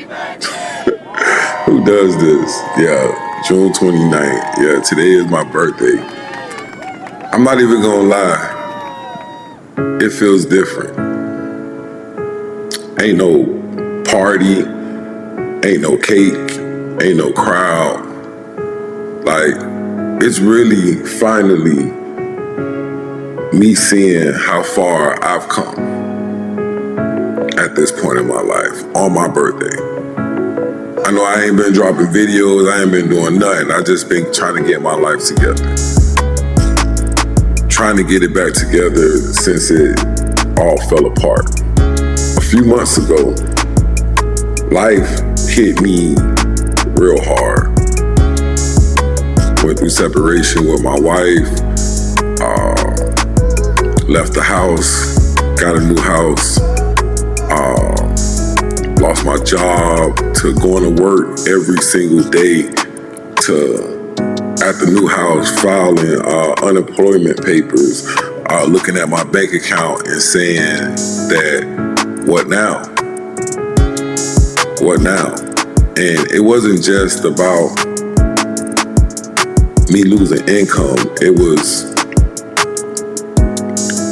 Who does this? Yeah, June 29th. Yeah, today is my birthday. I'm not even gonna lie. It feels different. Ain't no party, ain't no cake, ain't no crowd. Like, it's really finally me seeing how far I've come at this point in my life on my birthday. I know I ain't been dropping videos, I ain't been doing nothing. I just been trying to get my life together. Trying to get it back together since it all fell apart. A few months ago, life hit me real hard. Went through separation with my wife, left the house, got a new house, lost my job, to going to work every single day, to at the new house filing unemployment papers, looking at my bank account and saying that, what now? What now? And it wasn't just about me losing income. It was,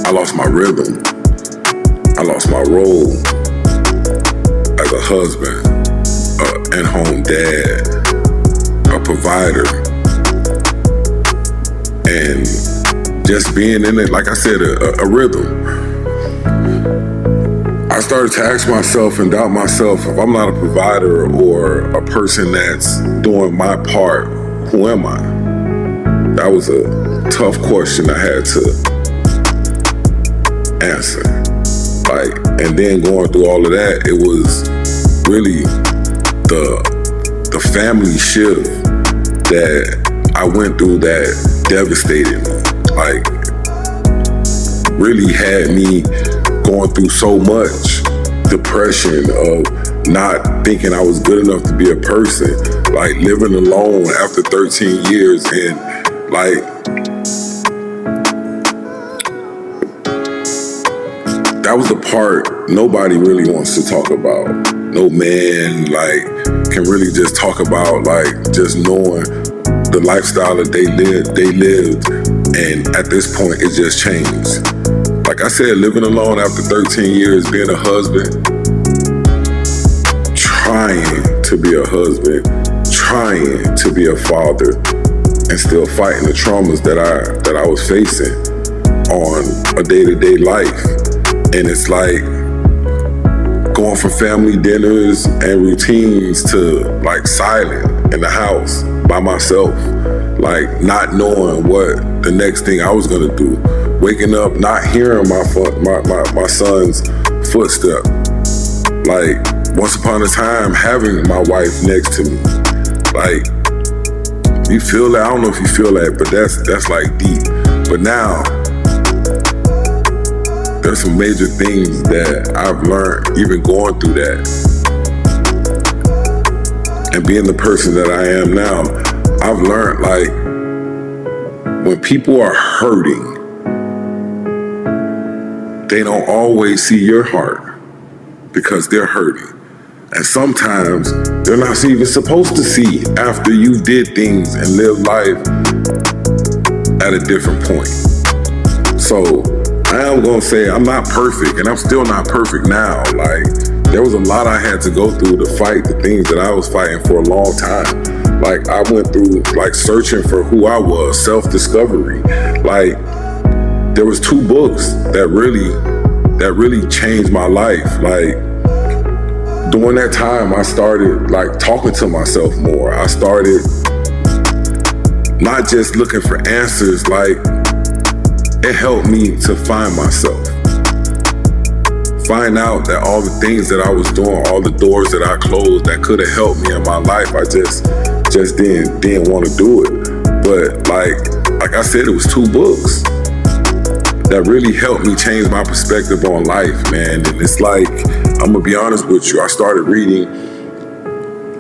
I lost my rhythm. I lost my role as a husband, an at-home dad, a provider. And just being in it, like I said, a rhythm. I started to ask myself and doubt myself, if I'm not a provider or a person that's doing my part, who am I? That was a tough question I had to answer. Like, and then going through all of that, it was really the family shift that I went through that devastated me. Like, really had me going through so much depression of not thinking I was good enough to be a person. Like, living alone after 13 years and like, that was the part nobody really wants to talk about. No man, like, can really just talk about, like, just knowing the lifestyle that they lived, and at this point, it just changed. Like I said, living alone after 13 years, being a husband, trying to be a husband, trying to be a father, and still fighting the traumas that I was facing on a day-to-day life. And it's like going from family dinners and routines to like silent in the house by myself, like not knowing what the next thing I was gonna do. Waking up, not hearing my son's footstep. Like, once upon a time, having my wife next to me. Like, you feel that? I don't know if you feel that, but that's like deep. But now, there's some major things that I've learned, even going through that. And being the person that I am now, I've learned, like, when people are hurting, they don't always see your heart because they're hurting. And sometimes they're not even supposed to see after you did things and lived life at a different point. So I am gonna say I'm not perfect, and I'm still not perfect now. Like, there was a lot I had to go through to fight the things that I was fighting for a long time. Like, I went through like searching for who I was, self-discovery. Like, there was 2 books that really changed my life. Like, during that time, I started like talking to myself more. I started not just looking for answers, like, it helped me to find myself. Find out that all the things that I was doing, all the doors that I closed that could have helped me in my life, I just didn't want to do it. But like I said, it was 2 books that really helped me change my perspective on life, man. And it's like, I'm gonna be honest with you, I started reading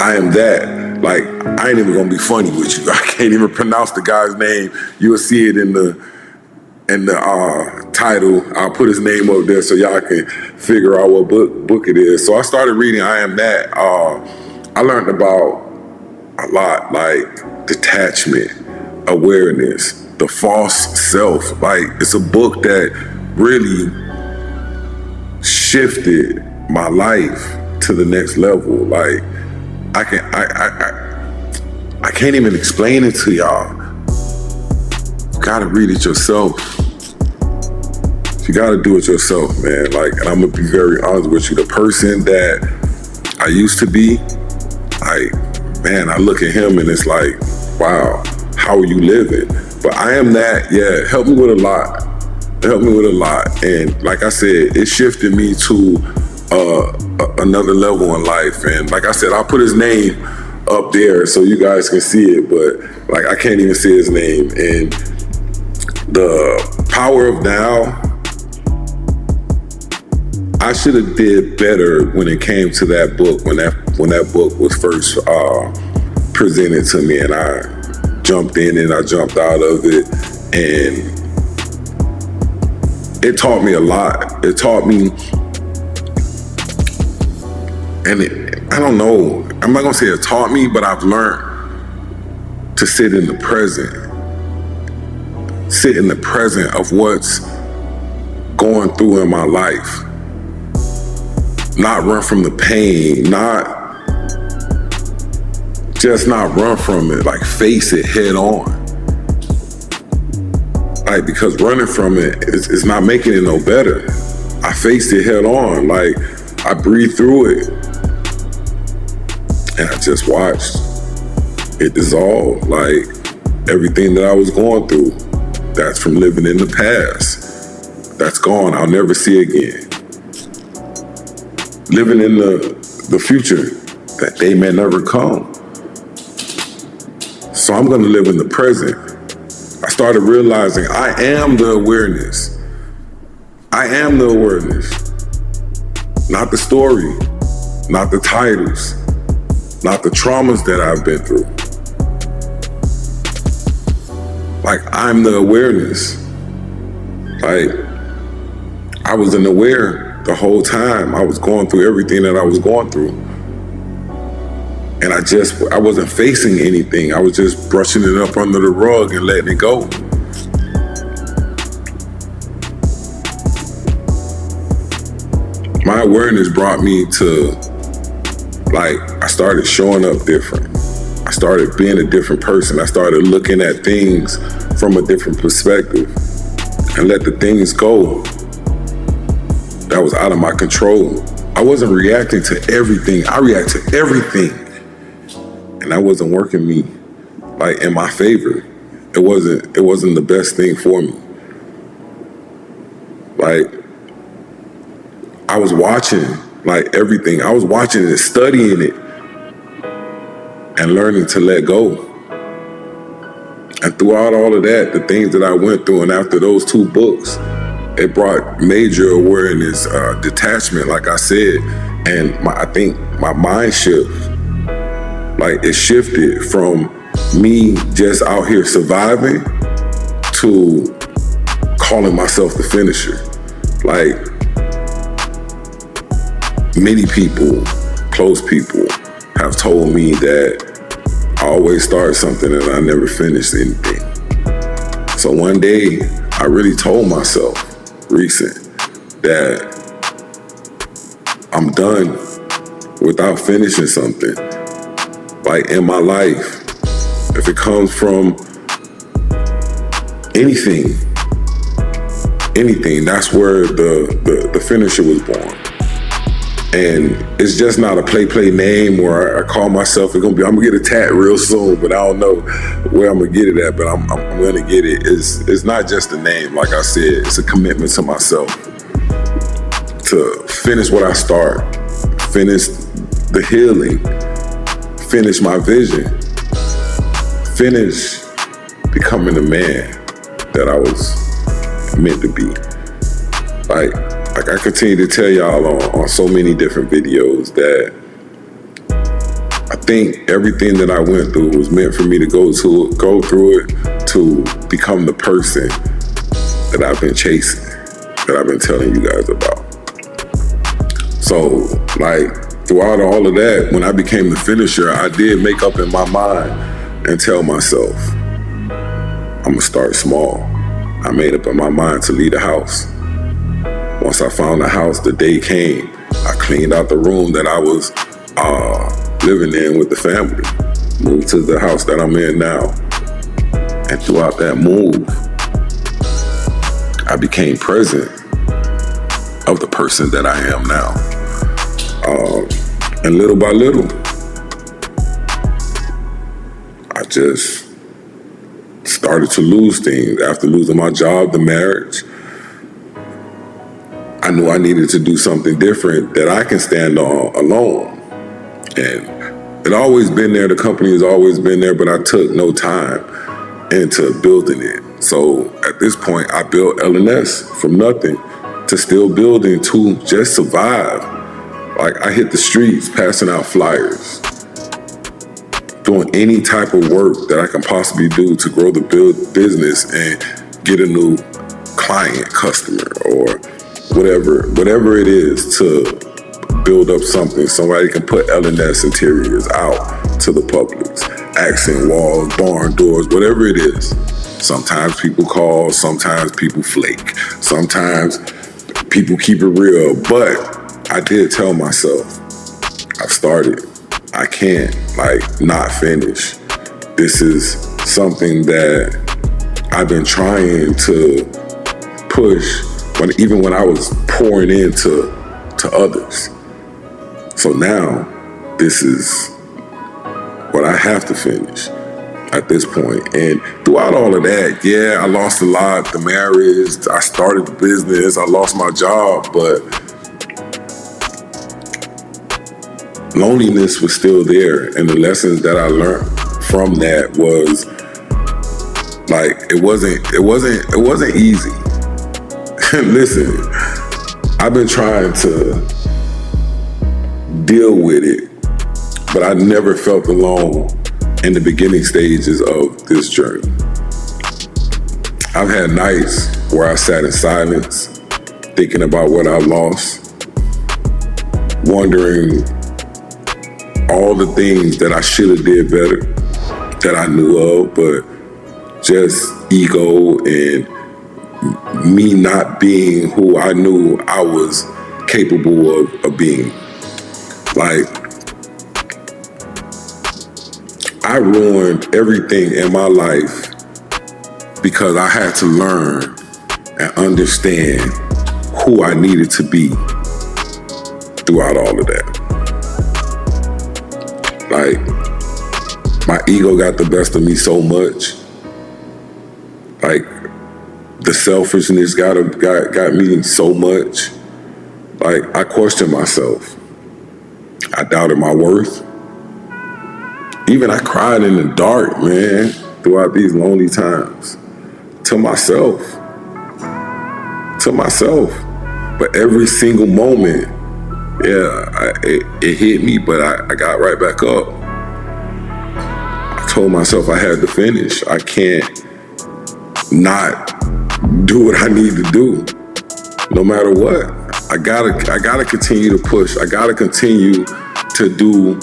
I Am That. Like, I ain't even gonna be funny with you. I can't even pronounce the guy's name. You'll see it in the title. I'll put his name up there so y'all can figure out what book it is. So I started reading I Am That. I learned about a lot, like detachment, awareness, the false self. Like, it's a book that really shifted my life to the next level. Like, I can't even explain it to y'all. You gotta read it yourself. You gotta do it yourself, man. Like, and I'm gonna be very honest with you. The person that I used to be, like, man, I look at him and it's like, wow, how are you living? But I Am That, yeah, helped me with a lot. It helped me with a lot. And like I said, it shifted me to another level in life. And like I said, I'll put his name up there so you guys can see it, but like, I can't even see his name. And the power of now, I should have did better when it came to that book, when that book was first presented to me, and I jumped in and I jumped out of it, and it taught me a lot. It taught me, and I don't know, I'm not gonna say it taught me, but I've learned to sit in the present. Sit in the present of what's going through in my life. Not run from the pain, not run from it, like face it head on. Like, because running from it is not making it no better. I faced it head on, like I breathed through it. And I just watched it dissolve, like everything that I was going through. That's from living in the past. That's gone, I'll never see again. Living in the future, that day may never come. So I'm gonna live in the present. I started realizing I am the awareness. I am the awareness. Not the story, not the titles, not the traumas that I've been through. Like, I'm the awareness. Like, I wasn't aware the whole time. I was going through everything that I was going through. And I wasn't facing anything. I was just brushing it up under the rug and letting it go. My awareness brought me to, like, I started showing up different. I started being a different person. I started looking at things from a different perspective and let the things go that was out of my control. I wasn't reacting to everything. I react to everything. And that wasn't working me, like, in my favor. It wasn't the best thing for me. Like, I was watching, like, everything. I was watching it, studying it, and learning to let go. And throughout all of that, the things that I went through, and after those 2 books, it brought major awareness, detachment, like I said, and I think my mind shift, like, it shifted from me just out here surviving to calling myself the finisher. Like, many people, close people, have told me that I always start something and I never finished anything. So one day, I really told myself, recent, that I'm done without finishing something. Like, in my life, if it comes from anything, that's where the finisher was born. And it's just not a play name where I call myself. I'm gonna get a tat real soon, but I don't know where I'm gonna get it at, but I'm gonna get it. It's not just a name, like I said, it's a commitment to myself to finish what I start, finish the healing, finish my vision, finish becoming the man that I was meant to be. Like I continue to tell y'all on so many different videos that I think everything that I went through was meant for me to go through it to become the person that I've been chasing. that I've been telling you guys about. So, like, throughout all of that, when I became the finisher, I did make up in my mind and tell myself, I'm gonna start small. I made up in my mind to leave the house. Once I found the house, the day came. I cleaned out the room that I was living in with the family. Moved to the house that I'm in now. And throughout that move, I became present of the person that I am now. And little by little, I just started to lose things. After losing my job, the marriage, I knew I needed to do something different that I can stand on alone. And it always been there, the company has always been there, but I took no time into building it. So at this point, I built LNS from nothing to still building to just survive. Like, I hit the streets passing out flyers, doing any type of work that I can possibly do to grow the business and get a new client, customer, or whatever it is to build up something. Somebody can put LNS interiors out to the public, accent walls, barn doors, whatever it is. Sometimes people call, sometimes people flake, sometimes people keep it real, but I did tell myself, I've started. I can't, not finish. This is something that I've been trying to push even when I was pouring into others. So now, this is what I have to finish at this point. And throughout all of that, yeah, I lost a lot. The marriage, I started the business, I lost my job, but loneliness was still there. And the lessons that I learned from that was, it wasn't easy. Listen, I've been trying to deal with it, but I never felt alone in the beginning stages of this journey. I've had nights where I sat in silence, thinking about what I lost, wondering all the things that I should have did better, that I knew of, but just ego and me not being who I knew I was capable of being. I ruined everything in my life because I had to learn and understand who I needed to be throughout all of that. My ego got the best of me so much. The selfishness got me so much. I questioned myself. I doubted my worth. Even I cried in the dark, man, throughout these lonely times. To myself. But every single moment, it hit me, but I got right back up. I told myself I had to finish. I can't not do what I need to do, no matter what. I gotta continue to push. I gotta continue to do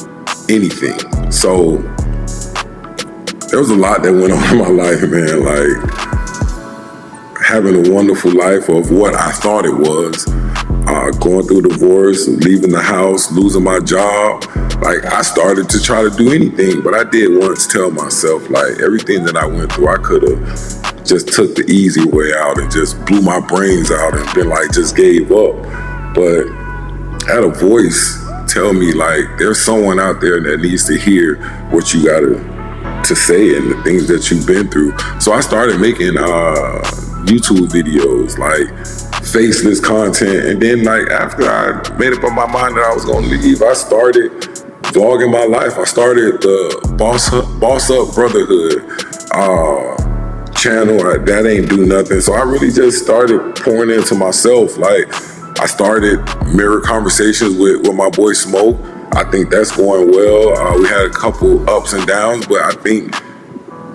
anything. So there was a lot that went on in my life, man. Having a wonderful life of what I thought it was, going through divorce, leaving the house, losing my job. I started to try to do anything, but I did once tell myself, everything that I went through, I could have just took the easy way out and just blew my brains out and been just gave up. But I had a voice tell me there's someone out there that needs to hear what you got to say and the things that you've been through. So I started making YouTube videos, faceless content. And then after I made up my mind that I was gonna leave, I started vlogging my life. I started the Boss Up Brotherhood channel. That ain't do nothing. So I really just started pouring into myself. I started mirror conversations with my boy Smoke. I think that's going well. We had a couple ups and downs, but I think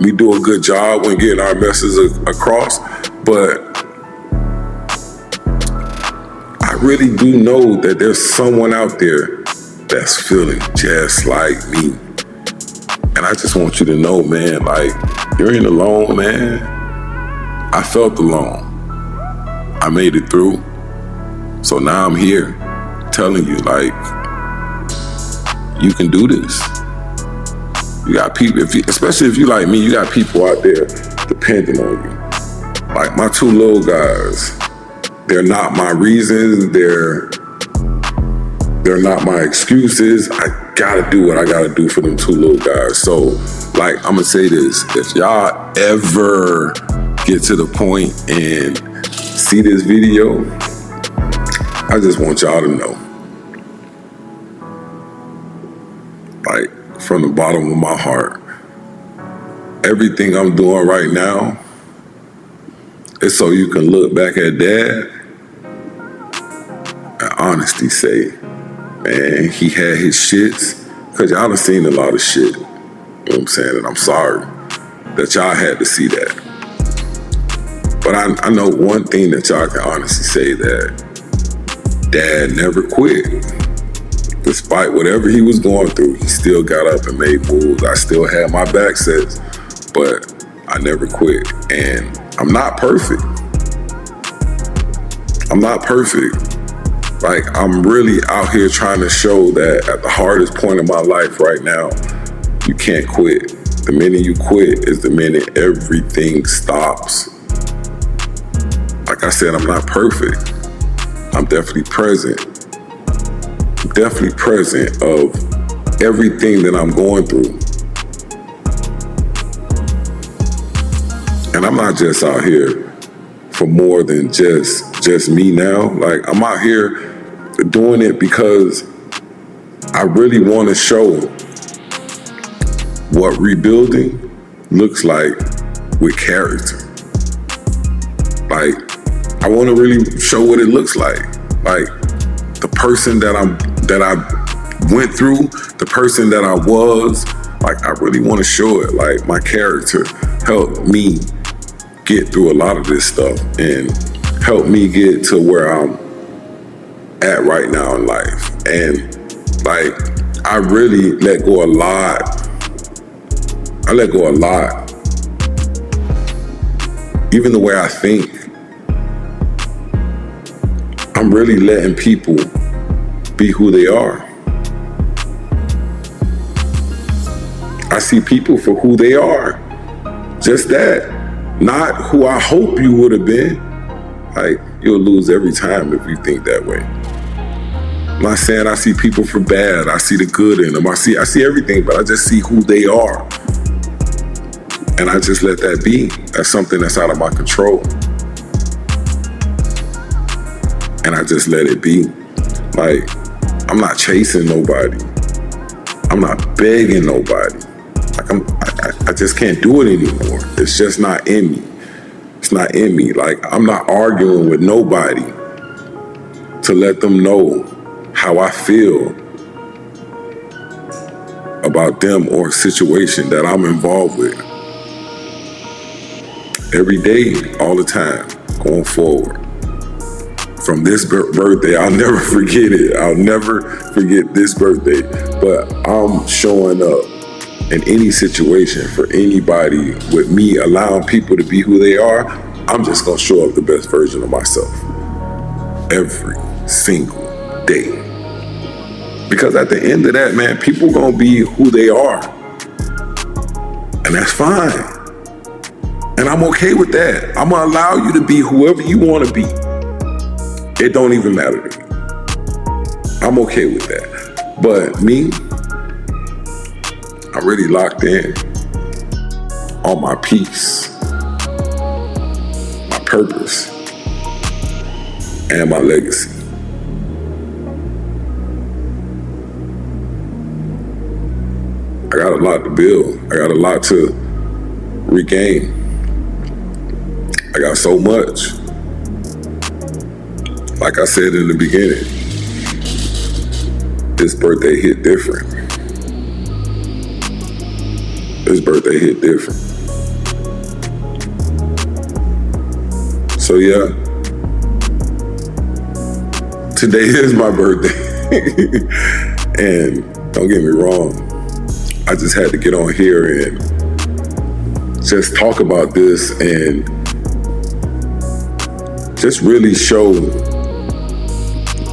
we do a good job when getting our messages across. But really do know that there's someone out there that's feeling just like me. And I just want you to know, man, like, you ain't alone, man. I felt alone. I made it through. So now I'm here telling you, like, you can do this. You got people, especially if you like me, you got people out there depending on you. Like my two little guys, they're not my reasons, they're not my excuses. I gotta do what I gotta do for them two little guys. So, like, I'm gonna say this, if y'all ever get to the point and see this video, I just want y'all to know, like, from the bottom of my heart, everything I'm doing right now is so you can look back at Dad and honestly say, man, he had his shits, because y'all have seen a lot of shit. You know what I'm saying? And I'm sorry that y'all had to see that. But I know one thing that y'all can honestly say, that Dad never quit. Despite whatever he was going through, he still got up and made moves. I still had my back sets, but I never quit. And I'm not perfect. I'm not perfect. Like, I'm really out here trying to show that at the hardest point of my life right now, you can't quit. The minute you quit is the minute everything stops. Like I said, I'm not perfect. I'm definitely present. I'm definitely present of everything that I'm going through. And I'm not just out here for more than just me now. Like, I'm out here doing it because I really want to show what rebuilding looks like with character. Like, I want to really show what it looks like. Like, the person that I went through, the person that I was, like, I really want to show it. Like, my character helped me get through a lot of this stuff and helped me get to where I'm at right now in life. And, like, I really let go a lot. I let go a lot. Even the way I think. I'm really letting people be who they are. I see people for who they are. Just that. Not who I hope you would have been. Like, you'll lose every time if you think that way. I'm not saying I see people for bad. I see the good in them. I see everything, but I just see who they are. And I just let that be. That's something that's out of my control. And I just let it be. Like, I'm not chasing nobody. I'm not begging nobody. Like, I just can't do it anymore. It's just not in me. It's not in me. Like, I'm not arguing with nobody to let them know how I feel about them or a situation that I'm involved with. Every day, all the time, going forward. From this birthday, I'll never forget it. I'll never forget this birthday. But I'm showing up in any situation for anybody. With me allowing people to be who they are, I'm just gonna show up the best version of myself every single day. Because at the end of that, man, people gonna be who they are. And that's fine. And I'm okay with that. I'm gonna allow you to be whoever you wanna be. It don't even matter to me. I'm okay with that. But me, I'm really locked in on my peace, my purpose, and my legacy. I got a lot to build. I got a lot to regain. I got so much. Like I said in the beginning, this birthday hit different. This birthday hit different. So yeah, Today is my birthday. And don't get me wrong, I just had to get on here and just talk about this and just really show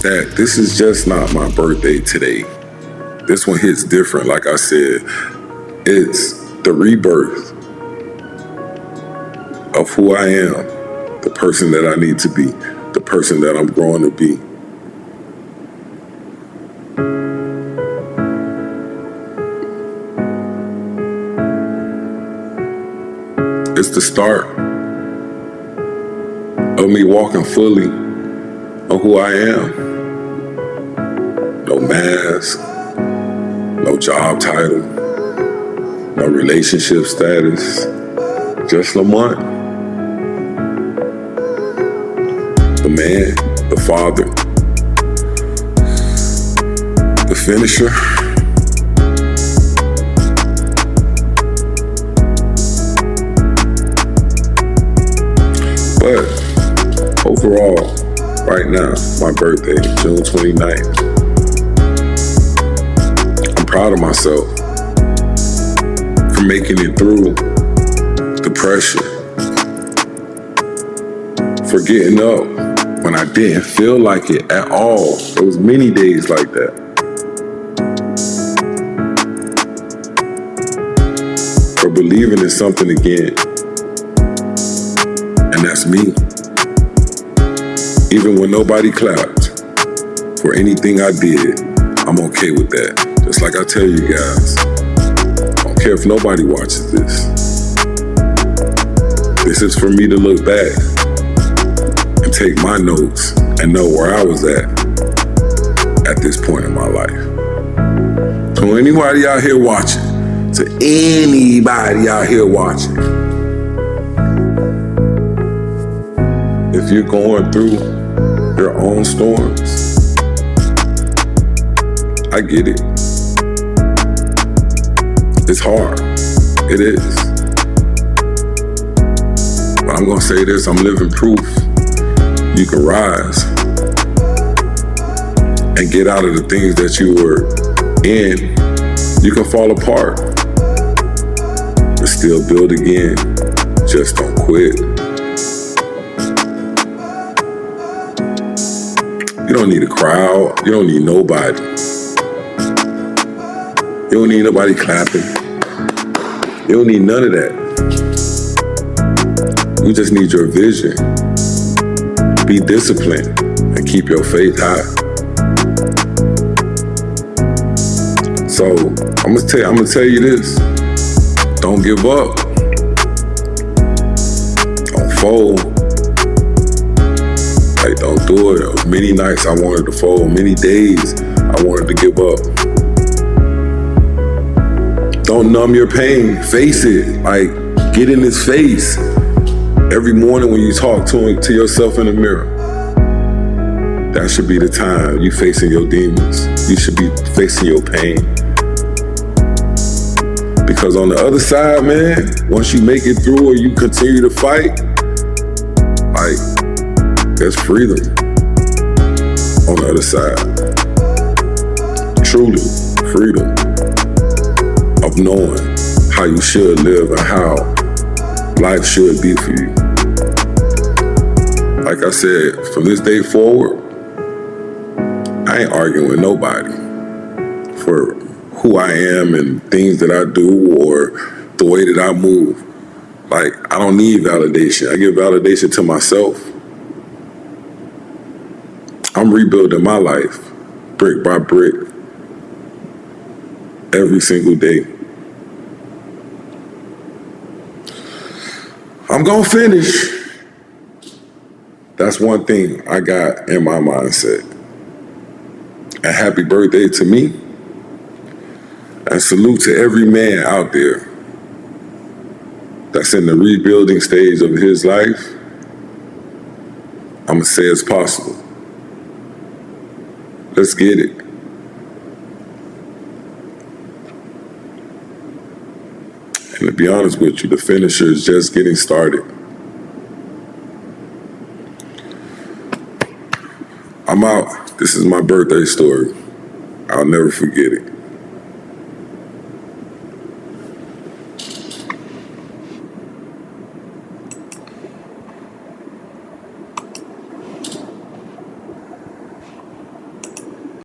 that this is just not my birthday today. This one hits different. Like I said, it's the rebirth of who I am, the person that I need to be, the person that I'm growing to be. It's the start of me walking fully on who I am. No mask, no job title, no relationship status, just Lamont. The man, the father, the finisher. But overall, right now, my birthday, June 29th, I'm proud of myself for making it through depression, for getting up when I didn't feel like it at all. There was many days like that. For believing in something again. And that's me. Even when nobody clapped for anything I did, I'm okay with that. Just like I tell you guys, I don't care if nobody watches this. This is for me to look back and take my notes and know where I was at this point in my life. To anybody out here watching, if you're going through your own storms, I get it. It's hard. It is. But I'm gonna say this, I'm living proof. You can rise and get out of the things that you were in. You can fall apart, but still build again. Just don't quit. You don't need a crowd. You don't need nobody. You don't need nobody clapping. You don't need none of that. You just need your vision. Be disciplined and keep your faith high. So I'm gonna tell you this. Don't give up. Don't fold. Like, don't do it. There was many nights I wanted to fold, many days I wanted to give up. Don't numb your pain. Face it. Like, get in his face. Every morning when you talk to yourself in the mirror, that should be the time you facing your demons. You should be facing your pain. Because on the other side, man, once you make it through or you continue to fight, like, there's freedom on the other side. Truly, freedom of knowing how you should live and how life should be for you. Like I said, from this day forward, I ain't arguing with nobody for who I am and things that I do or the way that I move. Like, I don't need validation. I give validation to myself. I'm rebuilding my life brick by brick every single day. I'm gonna finish. That's one thing I got in my mindset. And happy birthday to me. And salute to every man out there that's in the rebuilding stage of his life. I'm gonna say it's possible. Let's get it. And to be honest with you, the finisher is just getting started. I'm out. This This is my birthday story. I'll never forget it.